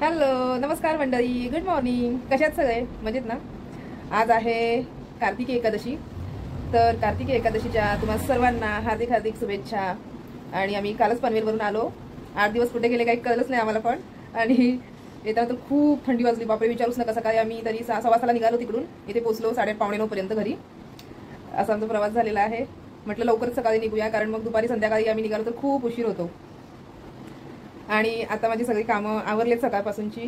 Hello नमस्कार मंडळी, good morning. कशात सगळे मजेत ना? आज आहे कार्तिकी एकादशी. तर कार्तिकी एकादशीच्या तुम्हाला सर्वांना हार्दिक हार्दिक शुभेच्छा. आणि आम्ही कालच पनवेलवरून आलो. 8 दिवस कुठे गेले काही कळलंच नाही आम्हाला पण. आणि येताना तर खूप थंडी वाजली, बापरे विचारूच नका. सकाळी आम्ही तरी 6 वाजता निघालो तिकडून, इथे पोहोचलो 8:30-9 पर्यंत घरी. असा आमचा प्रवास झालेला आहे. म्हटलं लवकरच सकाळी निघूया, कारण मग दुपारी संध्याकाळी आम्ही निघालो तर खूप उशीर होतो. आणि आता माझी सगळी कामं आवरलेत सकाळपासूनची.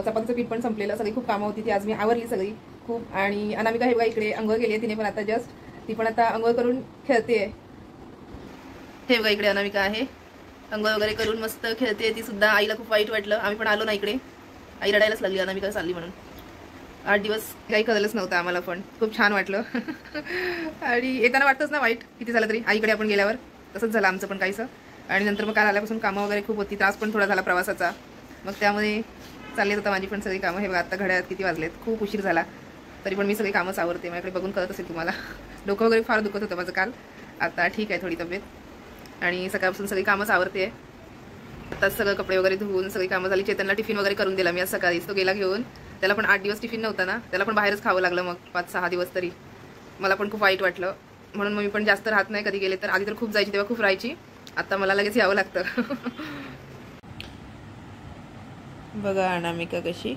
चपातीचं पीठ पण संपलेलं, सगळी खूप कामं होती ती आज मी आवरली सगळी खूप. आणि अनामिका हे बघा इकडे अंघोळ केली आहे तिने पण आता जस्ट. ती पण आता अंघोळ करून खेळते. हे बघा इकडे अनामिका आहे, अंघोळ वगैरे करून मस्त खेळते ती सुद्धा. आईला खूप वाईट वाटलं, आम्ही पण आलो ना इकडे. आई रडायलाच लागली अनामिका चालली म्हणून. 8 दिवस काही कळलंच नव्हतं आम्हाला, पण खूप छान वाटलं. आणि येताना वाटतंच ना वाईट, किती झालं तरी आईकडे आपण गेल्यावर. तसंच झालं आमचं पण काहीसं. आणि नंतर मग काल आल्यापासून कामं वगैरे खूप होती, त्रास पण थोडा झाला प्रवासाचा. मग त्यामुळे चाललेत होता माझी पण सगळी कामं. हे बघा आता घड्याळात किती वाजलेत, खूप उशीर झाला तरी पण मी सगळी कामंच आवरते. माझ्याकडे बघून कळत असेल तुम्हाला. डोकं वगैरे फार दुखत होतं माझं काल, आता ठीक आहे थोडी तब्येत. आणि सकाळपासून सगळी कामंच आवरते. आताच सगळं कपडे वगैरे धुवून सगळी कामं झाली. चेतनला टिफिन वगैरे करून दिला मी आज सकाळीच, तो गेला घेऊन. त्याला पण 8 दिवस टिफिन नव्हता ना, त्याला पण बाहेरच खावं लागलं मग 5-6 दिवस तरी. मला पण खूप वाईट वाटलं, म्हणून मग मी पण जास्त राहत नाही कधी गेले तर. आधी तर खूप जायची, तेव्हा खूप राहायची. आता मला लगेच यावं लागतं. बघा अनामिका कशी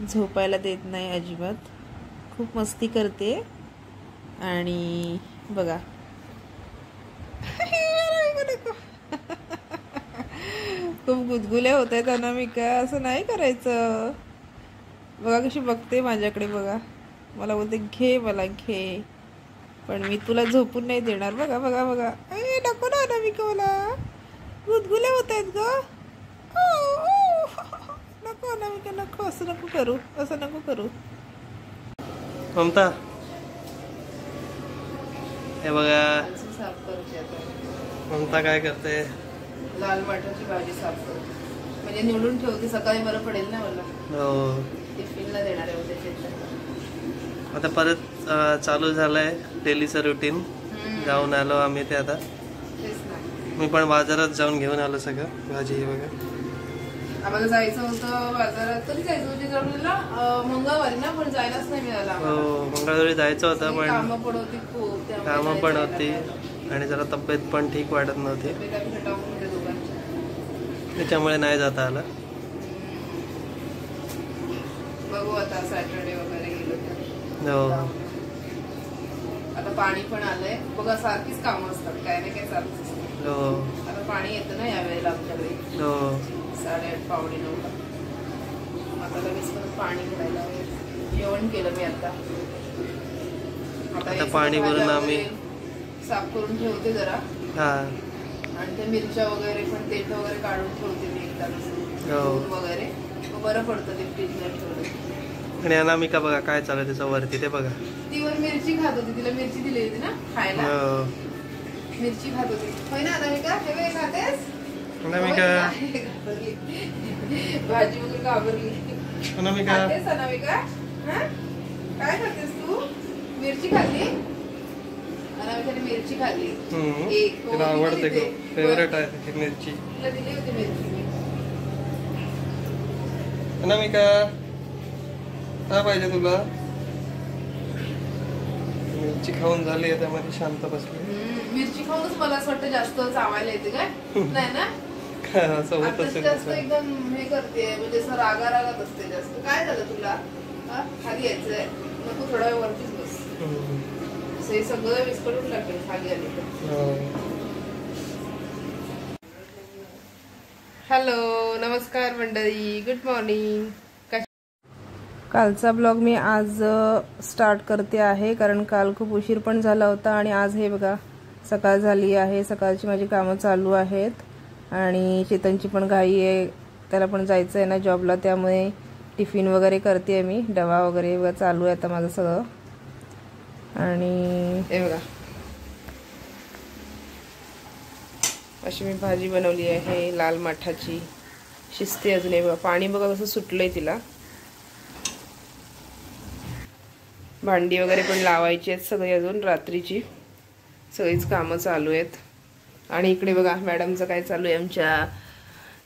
झोपायला देत नाही अजिबात, खूप मस्ती करते. आणि बघा खूप गुदगुल्या होत आहेत अनामिका, असं नाही करायचं. बघा कशी बघते माझ्याकडे, बघा मला बोलते घे मला घे, पण मी तुला झोपून नाही देणार. बघा बघा बघा, नको ना अनामिका, मला गुदगुल्या होत आहेत ग. नको अनामिका नको, असं नको करू, असं नको करू. ममता हे बघा ममता काय करते, लाल मटारची भाजी साफ करते. म्हणजे निवडून ठेवते, सकाळी बरं पडेल ना मला. हो टिफिनला देणार आहे उद्या. आता परत चालू झालंय डेलीचं रुटीन. जाऊन आलो आम्ही ते आता. मी पण बाजारात जाऊन घेऊन आलो सगळं भाजी. बघा आम्हाला जायचं होतं बाजारात, कधी जायचं होतं जरूरला, मंगळवारी ना, पण जायलाच नाही मिळालं. हो मंगळवारी जायचं होतं, पण कामं पण होती खूप, कामं पण होती आणि जरा तब्येत पण ठीक वाटत नव्हती, त्याच्यामुळे नाही जाता आलं. बघू आता सॅटर्डे वगैरे गेलो तर. हो आता पाणी पण आलंय बघा, सारखीच कामं असतात, काय ना काय चालूच असतं. हो आता पाणी येतं ना यावेळेला आमच्याकडे. हो 8:30-9ला. आता लगेच परत पाणी भरायला. जेवण केलं मी आता पाणी भरून आम्ही साफ करून ठेवते जरा. हा आणि त्या मिरच्या वगैरे पण तेल वगैरे काढून ठेवते मी एकदा वगैरे, मग बरं पडतं ते फ्रीज मध्ये ठेवलं. आणि अनामिका बघा काय चालू आहे त्याच्या वरती, ते बघा ती वर मिरची खात होती, तिला मिरची दिली होती ना खायला, मिरची खात होती. होय ना अनामिका, हे वेळ खातेस अनामिका, भाजी वगैरे घाबरली. अनामिका अनामिका काय करतेस तू? मिरची खाल्ली अनामिकाने, मिरची खाल्ली. तिला आवडते, फेवरेट आहे मिरची. तिला दिली होती मिरची. अनामिका काय पाहिजे तुला? मिरची खाऊन झाली आहे, त्यामध्ये शांत बसली. मिरची खाऊनच मला असं वाटतं जास्त चावायला येते काय, नाही ना? असं होत असेल, जास्त एकदम हे करते, म्हणजे असं रागात असते जास्त. काय झालं तुला? खाली यायचंय, नको थोडा वेळ वरतीच बस. हे सगळं विस्कटून टाकेल खाली आली तर. हॅलो नमस्कार मंडळी, गुड मॉर्निंग. कालचा ब्लॉग मी आज स्टार्ट करते आहे, कारण काल खूप उशीर पण झाला होता. आणि आज हे बघा सकाळ झाली आहे, सकाळची माझी कामं चालू आहेत. आणि चेतनची पण घाई आहे, त्याला पण जायचं आहे ना जॉबला, त्यामुळे टिफिन वगैरे करते मी, डबा वगैरे बघा चालू आहे आता माझं सगळं. आणि हे बघा अशी मी भाजी बनवली आहे लाल माठाची, शिजते अजून. हे बघा पाणी बघा कसं सुटलंय तिला. भांडी वगैरे पण लावायची आहेत सगळी, अजून रात्रीची सगळीच कामं चालू आहेत. आणि इकडे बघा मॅडमचं काय चालू आहे आमच्या,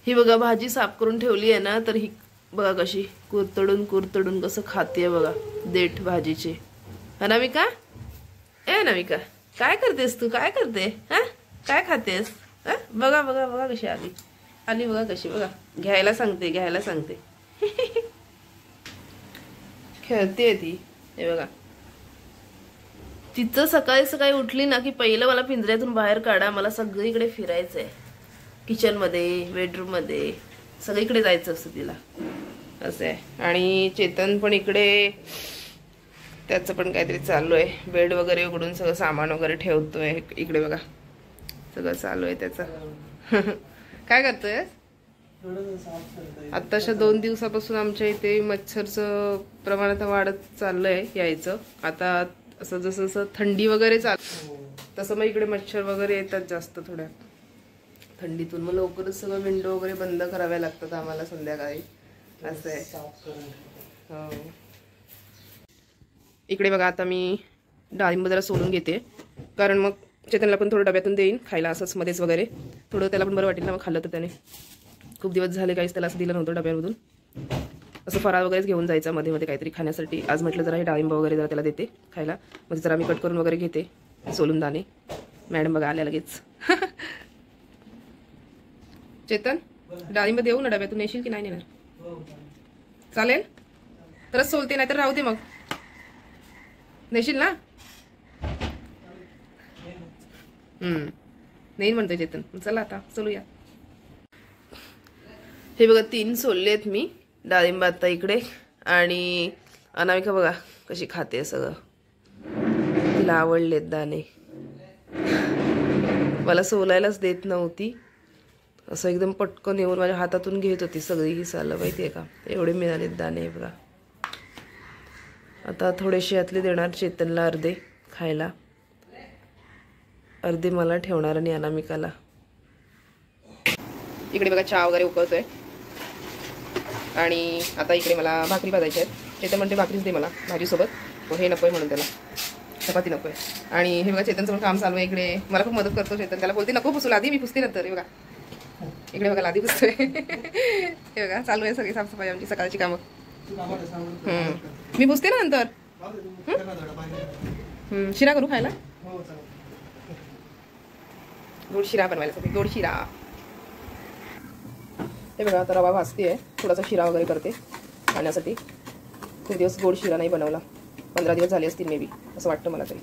ही बघा भाजी साफ करून ठेवली आहे ना, तर ही बघा कशी कुरतडून कसं खाते बघा देठ भाजीची. नमिका, ए नमिका, काय करतेस तू? काय करते? हा, काय खातेस? बघा बघा बघा कशी आली बघा कशी, बघा घ्यायला सांगते खेळते ती. हे बघा, तिचं सकाळी उठली ना की पहिलं मला पिंजऱ्यातून बाहेर काढा, मला सगळीकडे फिरायचंय. किचन मध्ये, बेडरूम मध्ये, सगळीकडे जायचं असतं तिला, असं आहे. आणि चेतन पण इकडे, त्याचं पण काहीतरी चालू आहे. बेड वगैरे उघडून सगळं सामान वगैरे ठेवतोय. इकडे बघा सगळं चालू आहे त्याचं. काय करतोय? आत्ताच्या 2 दिवसापासून आमच्या इथे मच्छरचं प्रमाण आता वाढत चाललंय यायचं. आता असं जसं जसं थंडी वगैरे तसं मग इकडे मच्छर वगैरे येतात जास्त थोड्या थंडीतून. मग लवकरच सगळं विंडो वगैरे बंद कराव्या लागतात आम्हाला संध्याकाळी, असं आहे. हो, इकडे बघा आता मी डाळिंब जरा सोलून घेते, कारण मग चेतनला पण थोडं डब्यातून देईन खायला, असंच मध्येच वगैरे थोडं त्याला पण बरं वाटेल ना मग खाल्लं तर. त्याने खूप दिवस झाले काहीच त्याला असं दिलं नव्हतं डब्यामधून. असं फराळ वगैरेच घेऊन जायचं मध्ये मध्ये काहीतरी खाण्यासाठी. आज म्हटलं जरा हे डाळिंब वगैरे जरा त्याला देते खायला. मग जरा मी कट करून वगैरे घेते सोलून दाणे. मॅडम बघा आल्या लगेच. चेतन, डाळिंब देऊ ना डब्यातून? नेशील की नाही नेणार? चालेल तरच सोलते, नाही तर राहू दे. मग नेशील ना? नाही म्हणतोय चेतन. चला आता चलूया. हे बघा 3 सोलले आहेत मी डाळिंब आता इकडे. आणि अनामिका बघा कशी खाते सगळं, तिला आवडलेत दाणे. मला सोलायलाच देत नव्हती, असं एकदम पटकन येऊन माझ्या हातातून घेत होती सगळी ही सालं. माहितीये का, एवढे मिळालेत दाणे बघा. आता थोडेसे यातले देणार चेतनला, अर्धे खायला, अर्धे मला ठेवणार आणि अनामिकाला. इकडे बघा चहा वगैरे उकळतोय. आणि आता इकडे मला भाकरी भाजायची आहेत. चेतन म्हणते भाकरीच दे मला भाजीसोबत, हे नकोय म्हणून त्याला, चपाती नकोय. आणि हे बघा चेतनचं पण काम चालू आहे इकडे. मला खूप मदत करतो चेतन. त्याला बोलते नको पुसू लादी, मी पुसते नंतर. हे बघा इकडे बघा लादी पुसतोय. हे बघा चालू आहे सगळी साफसफाई आमची सकाळची कामं. मी पुसते ना नंतर. शिरा करू खायला? गोड शिरा बनवायला, गोड शिरा. हे बघा आता रवा भाजते, थोडासा शिरा वगैरे करते खाण्यासाठी. खूप दिवस गोड शिरा नाही बनवला, 15 दिवस झाले असतील मे बी, असं वाटतं मला तरी.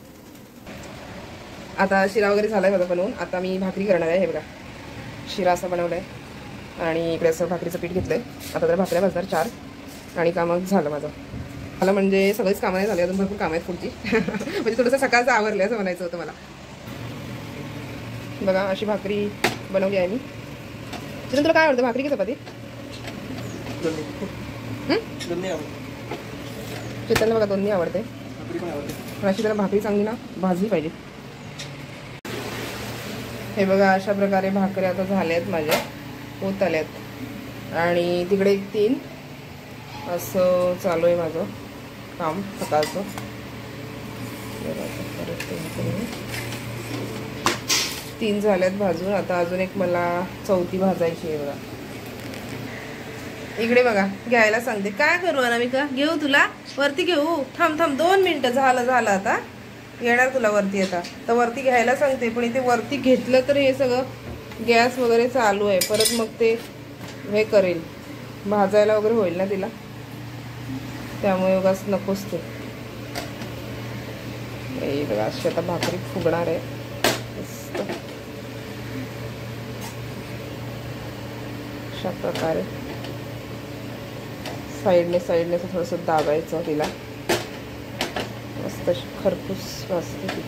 आता शिरा वगैरे झालाय बघा बनवून. आता मी भाकरी करणार आहे. हे बघा शिरा असा बनवलाय आणि इकडे असं भाकरीचं पीठ घेतलंय. आता जरा भाकऱ्या भाजणार 4 आणि कामं झालं माझं. मला म्हणजे सगळीच कामं नाही झाली, अजून भरपूर कामं आहेत पुढची. म्हणजे थोडंसं सकाळचं आवरलं असं म्हणायचं होतं मला. बघा अशी भाकरी बनवली आहे मी. तिथून तुला काय आवडतं, भाकरी की चपाती? चेतनला बघा दोन्ही आवडते, पण अशी जरा भाकरी चांगली ना भाजली पाहिजे. हे बघा अशा प्रकारे भाकऱ्या आता झाल्यात माझ्या, होत आल्यात. आणि तिकडे 3 असं चालू आहे माझं काम सकाळचं. 3 झाल्यात भाजून. आता अजून एक मला 4थी भाजायची आहे बघा. इकडे बघा घ्यायला सांगते. काय करू अनामिका? घेऊ तुला वरती? घेऊ, थांब 2 मिनिटं. झालं आता येणार तुला वरती. आता तर वरती घ्यायला सांगते, पण इथे वरती घेतलं तर हे सगळं गॅस वगैरे चालू आहे, परत मग ते हे करेल, भाजायला वगैरे होईल ना तिला, त्यामुळे उगाच नकोच ते. बघा अशी आता भाकरी फुगणार आहे मस्त अशा प्रकारे. साईडने असं थोडंसं दाबायचं तिला, मस्त खरपूस वाजते ती.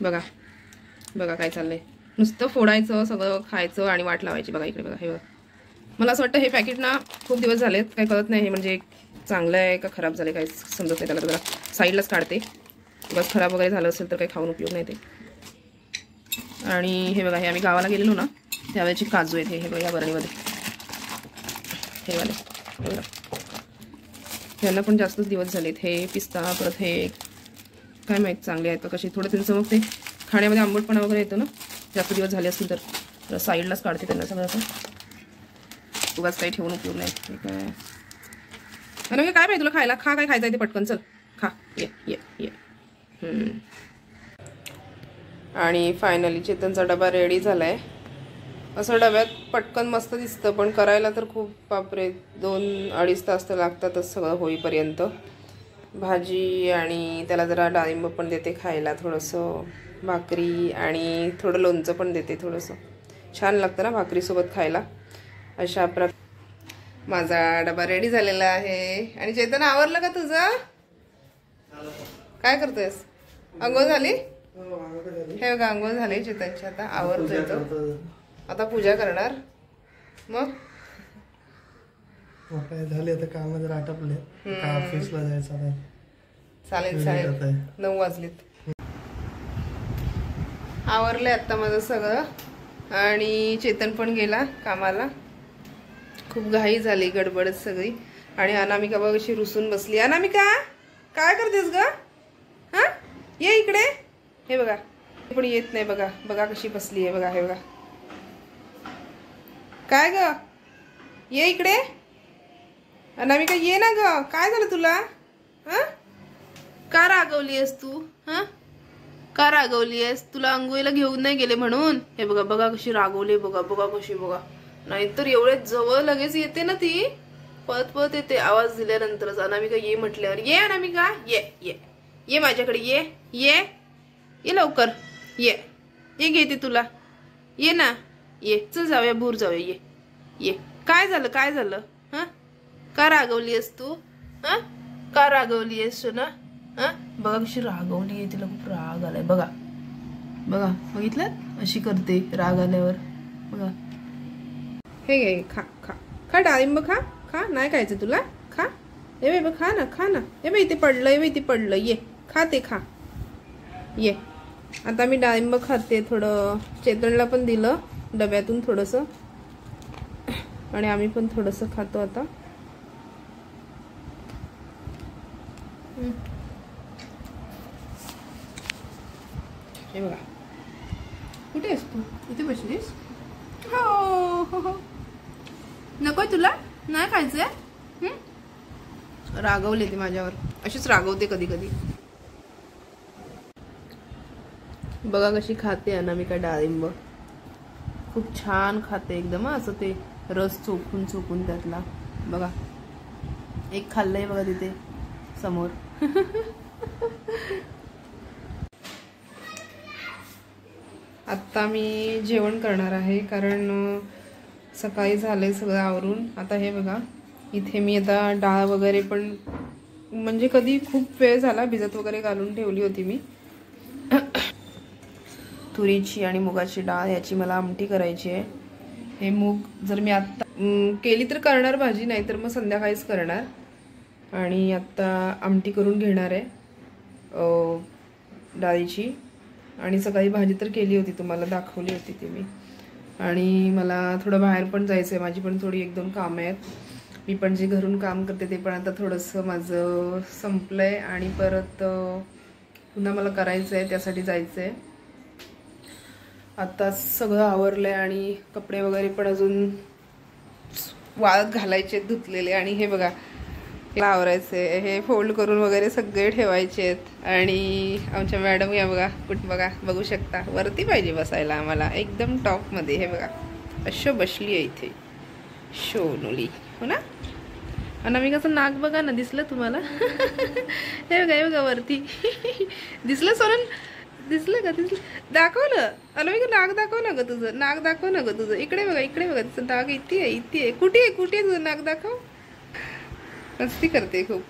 बघा बघा काय चाललंय, नुसतं फोडायचं सगळं, खायचं आणि वाट लावायची. बघा इकडे बघा, हे बघा. मला असं वाटतं हे पॅकेट ना खूप दिवस झालेत, काही कळत नाही हे म्हणजे चांगलं आहे का खराब झालं काही समजत नाही त्याला. जरा साईडलाच काढते, बस खराब वगैरे झालं असेल तर काही खाऊन उपयोग नाही ते. आणि हे बघा, हे आम्ही गावाला गेलेलो ना त्यावेळेचे काजू आहेत हे बघा या बरणीमध्ये, हे वाले बघा. ह्यांना पण जास्तच दिवस झालेत. हे पिस्ता, परत हे काय माहित चांगले आहेत का कसे. थोडं त्यांचं मग ते खाण्यामध्ये आंबटपणा वगैरे येतो ना, जास्त दिवस झाले असतील तर साईडलाच काढते त्यांना सगळं. असं उगाच काही ठेवून उपयोग नाही. ठीक आहे. आणि काय पाहिजे तुला खायला? खा, काय खायचं आहे ते पटकन, चल खा. ये ये ये. आणि फायनली चेतनचा डबा रेडी झालाय. असं डब्यात पटकन मस्त दिसतं, पण करायला तर खूप बापरे 2-2.5 तास तर लागतातच सगळं होईपर्यंत. भाजी आणि त्याला जरा डाळिंब पण देते खायला, थोडंसं भाकरी आणि थोडं लोणचं पण देते. थोडंसं छान लागतं ना भाकरीसोबत खायला. अशा माझा डबा रेडी झालेला आहे. आणि चेतन आवरलं का तुझं? काय करतोयस? अंघोळ झाली? हे बघा अंघोळ झाली चेतनची. आता आवरतोय तो. आता पूजा करणार. मग झाली आता काम जर आटपले, ऑफिसला जायचं. चालेल चालेल. 9 वाजलेत. आवरले आता माझं सगळं. आणि चेतन पण गेला कामाला. खूप घाई झाली, गडबडच सगळी. आणि अनामिका बघ अशी रुसून बसली. अनामिका काय करतेस ग? हा ये इकडे. हे बघा पण येत नाही. बघा बघा कशी बसली आहे. बघा हे बघा. काय ग? ये इकडे. अनामिका ये ना ग. काय झालं तुला? हा का रागवली आहेस तू? हा का रागवली आहेस? तुला अंघोळीला घेऊन नाही गेले म्हणून? हे बघा बघा कशी रागवली. बघा बघा कशी. बघा नाहीतर एवढे जवळ लगेच येते ना ती. पळत पळत येते आवाज दिल्यानंतरच. अनामिका ये म्हटल्यावर. ये अनामिका ये ये ये माझ्याकडे. ये ये ये लवकर. ये ये घेते तुला. ये ना ये. चल जाऊया भूर जाऊया. ये ये. काय झालं? काय झालं? हा का रागवली आहेस तू? हा का रागवली आहेस ना? हा बघा कशी रागवली आहे. तिला खूप राग आलाय. बघा बघा बघितलं अशी करते राग आल्यावर. बघा हे घे खा खा खा डाळिंब खा. खा नाही खायचं तुला? खा. ए बाई खा ना खा ना. ए बाई इथे पडलं. ए बाई इथे पडलं. ये खा ते खा. ये. आता मी डाळिंब खाते. थोडं चेतनला पण दिलं डब्यातून थोडंसं. आणि आम्ही पण थोडंसं खातो आता. हे बघा. कुठे आहेस तू? इथे बसलीस? हो हो हो. नकोय तुला? नाही खायचंय? रागवले ते माझ्यावर. अशीच रागवते कधी कधी. बघा कशी खाते अनामिका डाळिंब. खूप छान खाते एकदम. असं ते रस चोखून चोखून त्यातला. बघा एक खाल्लंय बघा तिथे समोर. आता मी जेवण करणार आहे कारण सकाळी झालंय सगळं आवरून. आता हे बघा इथे मी आता डाळ वगैरे पण म्हणजे कधी खूप वेळ झाला भिजत वगैरे घालून ठेवली होती मी. तुरीची आणि मुगाची डाळ याची मला आमटी करायची आहे. हे मूग जर मी आत्ता केली तर करणार भाजी, नाही तर मग संध्याकाळीच करणार. आणि आत्ता आमटी करून घेणार आहे डाळीची. आणि सकाळी भाजी तर केली होती, तुम्हाला दाखवली होती ती मी. आणि मला थोडं बाहेर पण जायचं आहे. माझी पण थोडी 1-2 कामं आहेत. मी पण जे घरून काम करते ते पण आता थोडंसं माझं संपलं आहे. आणि परत पुन्हा मला करायचं आहे, त्यासाठी जायचं आहे. आता सगळं आवरलं आहे आणि कपडे वगैरे पण अजून वाळत घालायचे धुतलेले. आणि हे बघा आवरायचे, हे फोल्ड करून वगैरे सगळे ठेवायचे आहेत. आणि आमच्या मॅडम या बघा कुठं बघा बघू शकता. वरती पाहिजे बसायला आम्हाला एकदम टॉपमध्ये. हे बघा अशो बसली आहे इथे शोनुली, हो ना. अनामिकाचं नाक बघा ना, दिसलं तुम्हाला? हे बघा हे बघा वरती. दिसलं सोनल? दिसलं का? दिसलं? दाखव ना अनामिका, नाक दाखव ना ग तुझं. नाक दाखव ना ग तुझं. इकडे बघा इकडे बघा. तुझं नाक इथे आहे इथे आहे. कुठे आहे कुठे आहे तुझं नाक? दाखव. मस्ती करते खूप.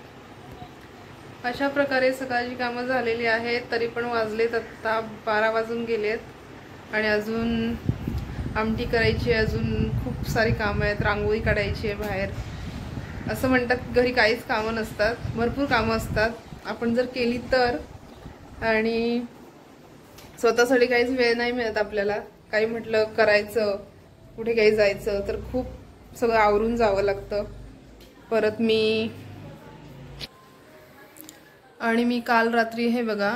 अशा प्रकारे सकाळची कामं झालेली आहेत. तरी पण वाजलेत आत्ता 12 वाजून गेलेत. आणि अजून आमटी करायची, अजून खूप सारी कामं आहेत. रांगोळी काढायची आहे बाहेर. असं म्हणतात घरी काहीच कामं नसतात, भरपूर कामं असतात आपण जर केली तर. आणि स्वतःसाठी काहीच वेळ नाही मिळत आपल्याला. काही म्हटलं करायचं, कुठे काही जायचं तर खूप सगळं आवरून जावं लागतं. परत मी आणि मी काल रात्री हे बघा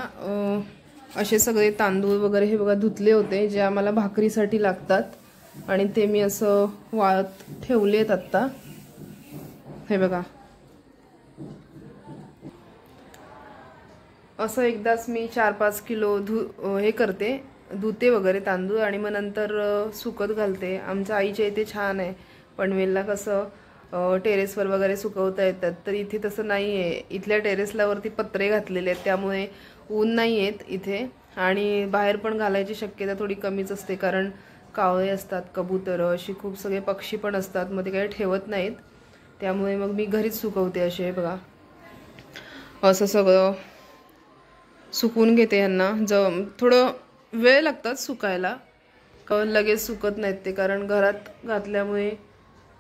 असे सगळे तांदूळ वगैरे हे बघा धुतले होते जे आम्हाला भाकरीसाठी लागतात आणि ते मी असं वाळत ठेवलेत आत्ता. हे बघा असं एकदाच मी 4-5 किलो हे करते, धुते वगैरे तांदूळ आणि मग नंतर सुकत घालते. आमच्या आईच्या इथे छान आहे, पनवेलला कसं टेरेसवर वगैरे सुकवता येतात, तर इथे तसं नाही आहे. इथल्या टेरेसला वरती पत्रे घातलेले आहेत त्यामुळे ऊन नाही येत इथे आणि बाहेर पण घालायची शक्यता थोडी कमीच असते कारण कावळे असतात, कबूतरं अशी खूप सगळे पक्षी पण असतात, मग ते काही ठेवत नाहीत. त्यामुळे मग मी घरीच सुकवते. असे बघा असं सगळं सुकवून घेते. यांना थोडं वेळ लागतात सुकायला, लगेच सुकत नाहीत ते कारण घरात घातल्यामुळे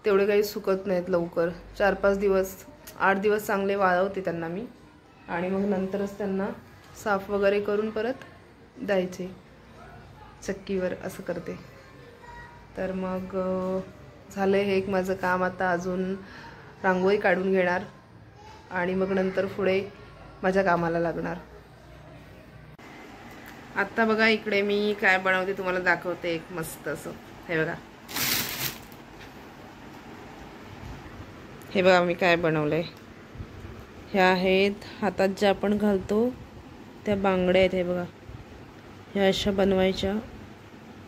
तेवढे काही सुकत नाहीत लवकर. 4-5 दिवस 8 दिवस चांगले वाळवते त्यांना मी आणि मग नंतरच त्यांना साफ वगैरे करून परत द्यायचे चक्कीवर, असं करते. तर मग झालं हे एक माझं काम. आता अजून रांगोळी काढून घेणार आणि मग नंतर पुढे माझ्या कामाला लागणार. आता बघा इकडे मी काय बनवते तुम्हाला दाखवते, एक मस्त असं. हे बघा, हे बघा मी काय बनवलंय. ह्या आहेत हातात ज्या आपण घालतो त्या बांगड्या आहेत. हे बघा, ह्या अशा बनवायच्या,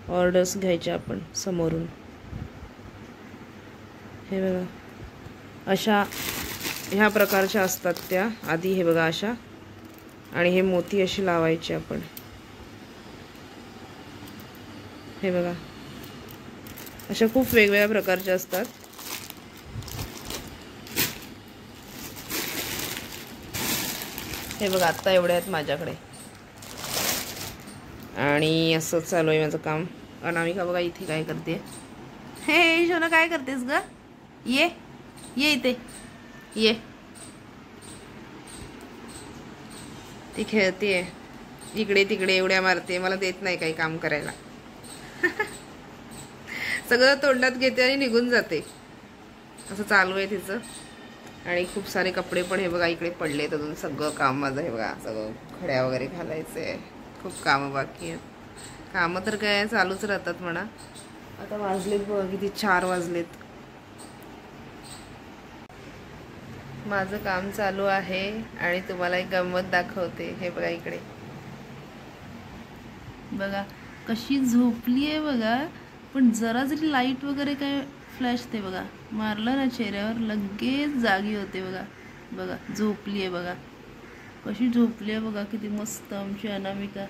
ऑर्डर्स घ्यायच्या आपण समोरून. हे बघा अशा ह्या प्रकारच्या असतात त्या. आधी हे बघा अशा, आणि हे मोती अशी लावायची आपण. हे बघा अशा खूप वेगवेगळ्या प्रकारच्या असतात. हे बघा आत्ता एवढे आहेत माझ्याकडे आणि असं चालू आहे माझं काम. अनामिका बघा इथे काय करते. हे शोना काय करतेस ग? ये ये इथे ये. ती खेळते इकडे तिकडे, एवढ्या मारते, मला देत नाही काही काम करायला. सगळं तोंडात घेते आणि निघून जाते. असं चालू आहे तिचं. आणि खूप सारे कपडे पण हे बघा इकडे पडलेत. अजून सगळं काम माझं हे बघा, सगळं खड्या वगैरे घालायचंय. खूप कामं बाकी आहेत. कामं तर काय चालूच राहतात म्हणा. आता वाजलेत बघा किती, 4 वाजलेत. माझं काम चालू आहे आणि तुम्हाला एक गंमत दाखवते. हे बघा इकडे बघा कशी झोपली आहे बघा. पण जरा जरी लाईट वगैरे काय फ्लॅश ते बघा मारलं ना चेहऱ्यावर लगेच जागी होते बघा. बघा झोपली आहे बघा, कशी झोपली आहे बघा, किती मस्त आमची अनामिका.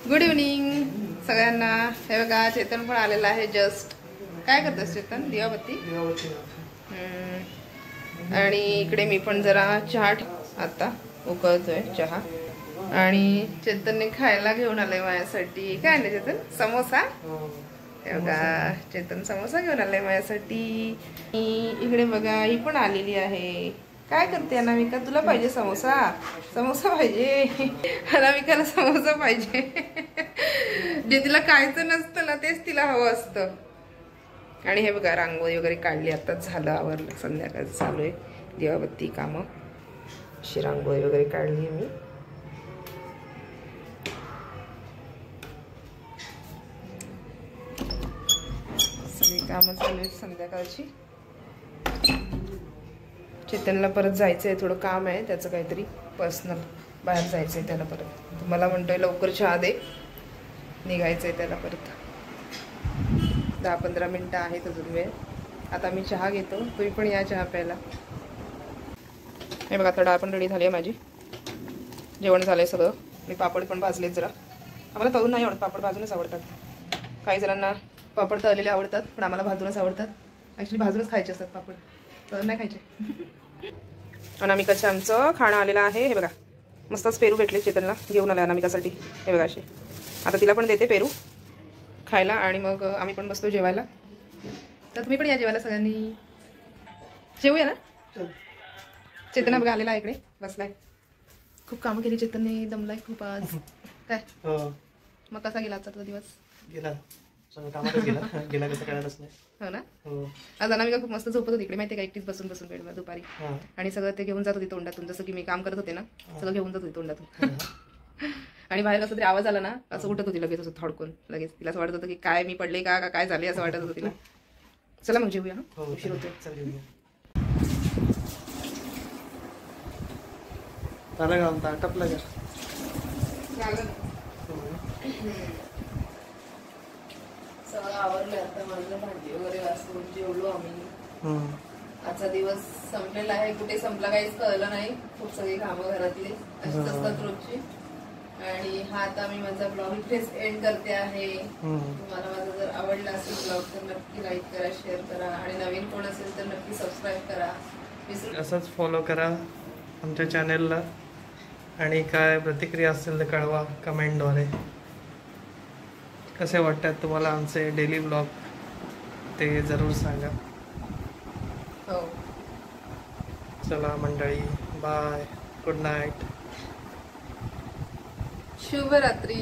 गुड इव्हनिंग सगळ्यांना. हे बघा चेतन पण आलेला आहे जस्ट. काय करतोस चेतन? दिवाबत्ती. आणि इकडे मी पण जरा चहा आता उकळतोय चहा. आणि चेतनने खायला घेऊन आलंय माझ्यासाठी. काय आणलं चेतन? समोसा. बघा चेतन समोसा घेऊन आलाय माझ्यासाठी. इकडे बघा ही पण आलेली आहे. काय करते अनामिका? तुला पाहिजे समोसा? समोसा पाहिजे अनामिकाला, समोसा पाहिजे. जे तिला खायचं नसतं ना तेच तिला हवं असतं. आणि हे बघा रांगोळी वगैरे काढली, आताच झालं आवरलं. संध्याकाळचं चालू आहे दिवाबत्ती कामं. अशी रांगोळी वगैरे काढली मी. सगळी कामं चालू आहेत संध्याकाळची. चेतनला परत जायचं आहे, थोडं काम आहे त्याचं काहीतरी पर्सनल, बाहेर जायचं आहे त्याला परत. मला म्हणतोय लवकर चहा दे, निघायचं आहे त्याला परत. 10-15 मिनटं आहेत अजून वेळ. आता मी चहा घेतो, तुम्ही पण या चहा प्यायला. हे बघा आता डाळ पण रेडी झाली आहे माझी. जेवण झालं आहे सगळं. मी पापड पण भाजलेत जरा. आम्हाला तळून नाही आवडत, पापड भाजूनच आवडतात. काही जणांना पापड तळलेले आवडतात, पण आम्हाला भाजूनच आवडतात. ॲक्च्युली भाजूनच खायचे असतात पापड, तळून नाही खायचे. अनामिकाचं आमचं खाणं आलेलं आहे. हे बघा मस्तच पेरू भेटले चेतनला, घेऊन आला अनामिकासाठी. हे बघा असे. आता तिला पण देते पेरू खायला आणि मग आम्ही पण बसतो जेवायला. तर तुम्ही पण या जेवायला सगळ्यांनी. जेवूया ना. चेतना बघा आलेला इकडे बसलाय. खूप कामं केली चेतनने, दमलाय खूप आज. काय मग कसा गेला आजचा दिवस? सगळं कामातच गेला गेला कसं कळतच नाही. हो ना. हो. आज अनामिका खूप मस्त झोपत होती इकडे माहिती का, एकटीच बसून बसून बेडवर दुपारी. हा. आणि सगळं ते घेऊन जात होती तोंडातून, जसं की मी काम करत होते ना, सगळं घेऊन जात होती तोंडातून. हा. आणि बाहेर कसं तरी आवाज आला ना, असं उठत होती लगेच, असं थडकून लगेच. तिला असं वाटत होतं की काय मी पडले का काय झाले असं वाटत होतं तिला. चला मग जेवूया. हो, उशीर होते. चल घेऊया. झालं का म्हणता आटपलं का? सगळं आवरलं आता माझं, भांडी वगैरे घासून जेवलो आम्ही. हम्म. आजचा दिवस संपलेला आहे, कुठे संपला काहीच कळलं नाही. खूप सगळी कामं घरातली अशीच असतात रोजची. आणि हा आता मी माझा ब्लॉग इथेच एंड करते आहे. तुम्हाला माझा जर आवडला असेल ब्लॉग तर नक्की लाईक करा, शेअर करा, आणि नवीन कोण असेल तर नक्की सबस्क्राईब करा. असंच फॉलो करा आमच्या चॅनेलला, आणि काय प्रतिक्रिया असेल तर कळवा कमेंटद्वारे. कसे वाटतात तुम्हाला आमचे डेली ब्लॉग ते जरूर सांगा. हो. चला मंडळी, बाय, गुड नाईट, शुभरात्री.